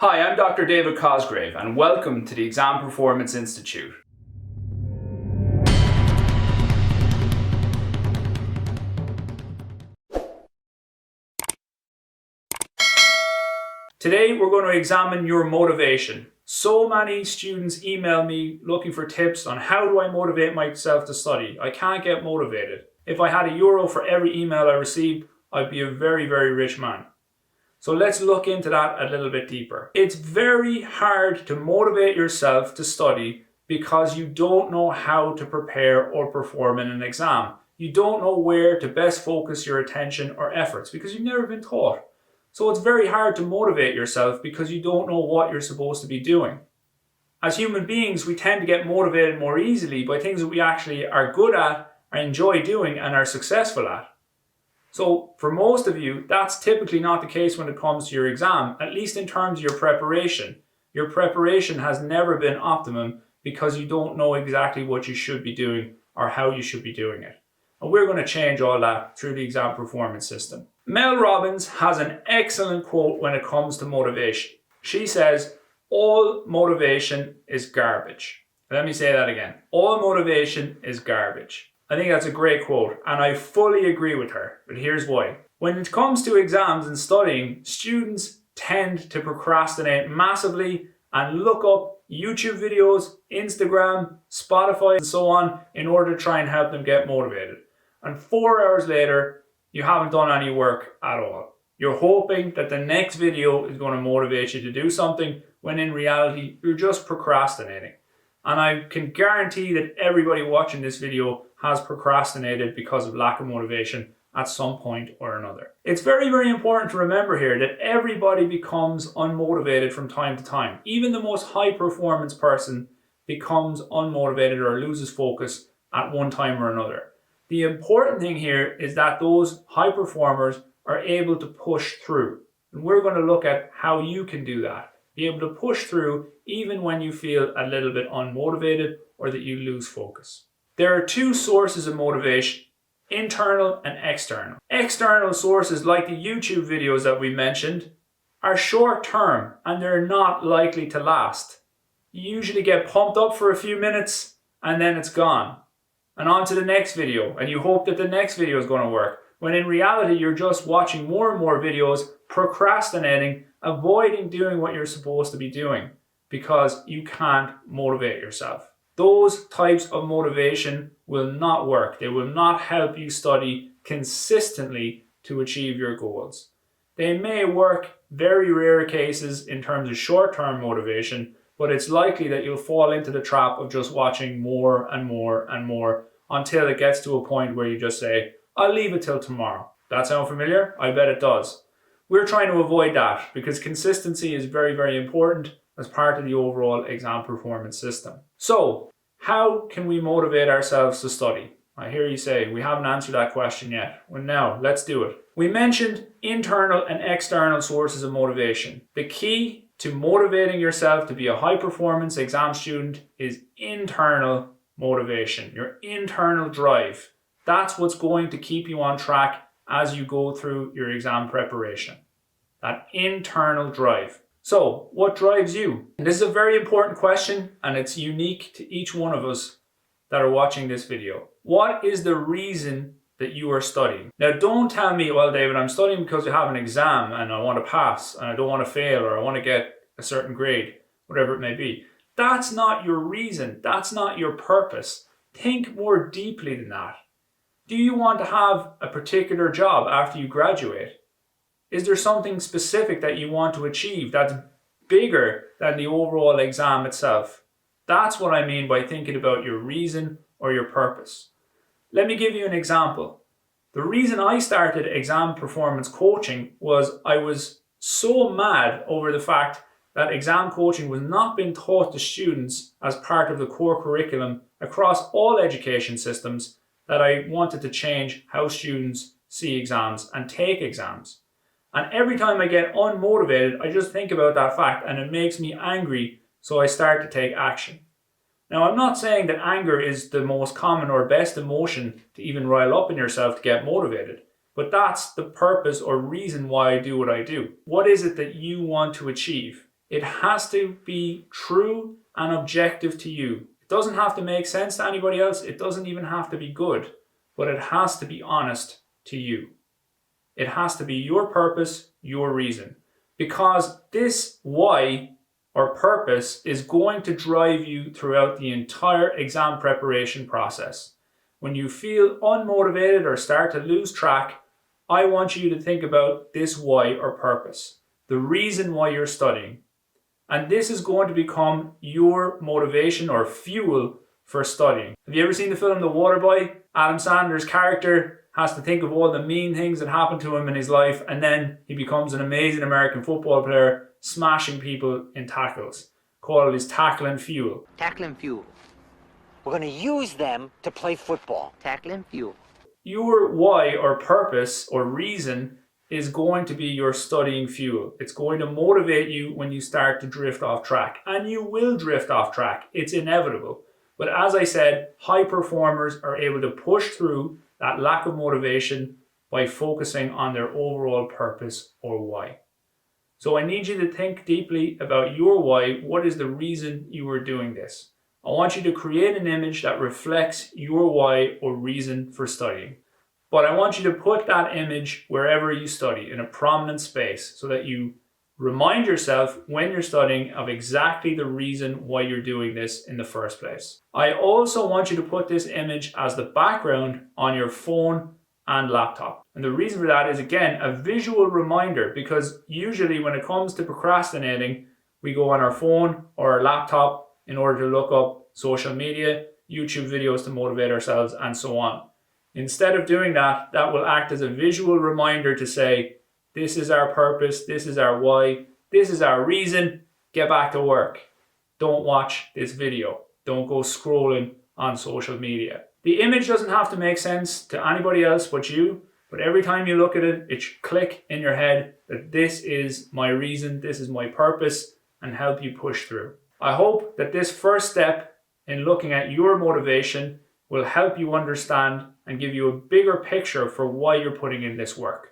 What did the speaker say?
Hi, I'm Dr. David Cosgrave and welcome to the Exam Performance Institute. Today we're going to examine your motivation. So many students email me looking for tips on how do I motivate myself to study. I can't get motivated. If I had €1 for every email I received, I'd be a very, very rich man. So let's look into that a little bit deeper. It's very hard to motivate yourself to study because you don't know how to prepare or perform in an exam. You don't know where to best focus your attention or efforts because you've never been taught. So it's very hard to motivate yourself because you don't know what you're supposed to be doing. As human beings, we tend to get motivated more easily by things that we actually are good at, enjoy doing, and are successful at. So for most of you, that's typically not the case when it comes to your exam, at least in terms of your preparation. Your preparation has never been optimum because you don't know exactly what you should be doing or how you should be doing it. And we're going to change all that through the exam performance system. Mel Robbins has an excellent quote when it comes to motivation. She says, "All motivation is garbage." Let me say that again. All motivation is garbage. I think that's a great quote, and I fully agree with her, but here's why. When it comes to exams and studying, students tend to procrastinate massively and look up YouTube videos, Instagram, Spotify, and so on in order to try and help them get motivated. And 4 hours later, you haven't done any work at all. You're hoping that the next video is going to motivate you to do something, when in reality, you're just procrastinating. And I can guarantee that everybody watching this video has procrastinated because of lack of motivation at some point or another. It's very, very important to remember here that everybody becomes unmotivated from time to time. Even the most high performance person becomes unmotivated or loses focus at one time or another. The important thing here is that those high performers are able to push through. And we're going to look at how you can do that. Be able to push through even when you feel a little bit unmotivated or that you lose focus. There are two sources of motivation, internal and external. External sources like the YouTube videos that we mentioned are short term and they're not likely to last. You usually get pumped up for a few minutes and then it's gone. And on to the next video, and you hope that the next video is going to work, when in reality you're just watching more and more videos, procrastinating, avoiding doing what you're supposed to be doing because you can't motivate yourself. Those types of motivation will not work. They will not help you study consistently to achieve your goals. They may work very rare cases in terms of short-term motivation, but it's likely that you'll fall into the trap of just watching more and more and more until it gets to a point where you just say, "I'll leave it till tomorrow." That sound familiar? I bet it does. We're trying to avoid that because consistency is very, very important as part of the overall exam performance system. So, how can we motivate ourselves to study? I hear you say, we haven't answered that question yet. Well, now, let's do it. We mentioned internal and external sources of motivation. The key to motivating yourself to be a high-performance exam student is internal motivation, your internal drive. That's what's going to keep you on track as you go through your exam preparation. That internal drive. So, what drives you? And this is a very important question and it's unique to each one of us that are watching this video. What is the reason that you are studying? Now, don't tell me, "Well, David, I'm studying because I have an exam and I want to pass and I don't want to fail or I want to get a certain grade," whatever it may be. That's not your reason. That's not your purpose. Think more deeply than that. Do you want to have a particular job after you graduate? Is there something specific that you want to achieve that's bigger than the overall exam itself? That's what I mean by thinking about your reason or your purpose. Let me give you an example. The reason I started exam performance coaching was I was so mad over the fact that exam coaching was not being taught to students as part of the core curriculum across all education systems that I wanted to change how students see exams and take exams. And every time I get unmotivated, I just think about that fact and it makes me angry, so I start to take action. Now, I'm not saying that anger is the most common or best emotion to even rile up in yourself to get motivated, but that's the purpose or reason why I do what I do. What is it that you want to achieve? It has to be true and objective to you. It doesn't have to make sense to anybody else. It doesn't even have to be good, but it has to be honest to you. It has to be your purpose, your reason. Because this why or purpose is going to drive you throughout the entire exam preparation process. When you feel unmotivated or start to lose track, I want you to think about this why or purpose, the reason why you're studying. And this is going to become your motivation or fuel for studying. Have you ever seen the film The Waterboy? Adam Sandler's character has to think of all the mean things that happened to him in his life, and then he becomes an amazing American football player, smashing people in tackles. Called his tackle and fuel. Tackle and fuel. We're going to use them to play football. Tackle and fuel. Your why or purpose or reason is going to be your studying fuel. It's going to motivate you when you start to drift off track. And you will drift off track. It's inevitable. But as I said, high performers are able to push through that lack of motivation by focusing on their overall purpose or why. So I need you to think deeply about your why. What is the reason you are doing this? I want you to create an image that reflects your why or reason for studying. But I want you to put that image wherever you study, in a prominent space, so that you remind yourself when you're studying of exactly the reason why you're doing this in the first place. I also want you to put this image as the background on your phone and laptop. And the reason for that is, again, a visual reminder, because usually when it comes to procrastinating, we go on our phone or our laptop in order to look up social media, YouTube videos to motivate ourselves, and so on. Instead of doing that, that will act as a visual reminder to say, this is our purpose, this is our why, this is our reason, get back to work. Don't watch this video. Don't go scrolling on social media. The image doesn't have to make sense to anybody else but you, but every time you look at it, it should click in your head that this is my reason, this is my purpose, and help you push through. I hope that this first step in looking at your motivation will help you understand and give you a bigger picture for why you're putting in this work.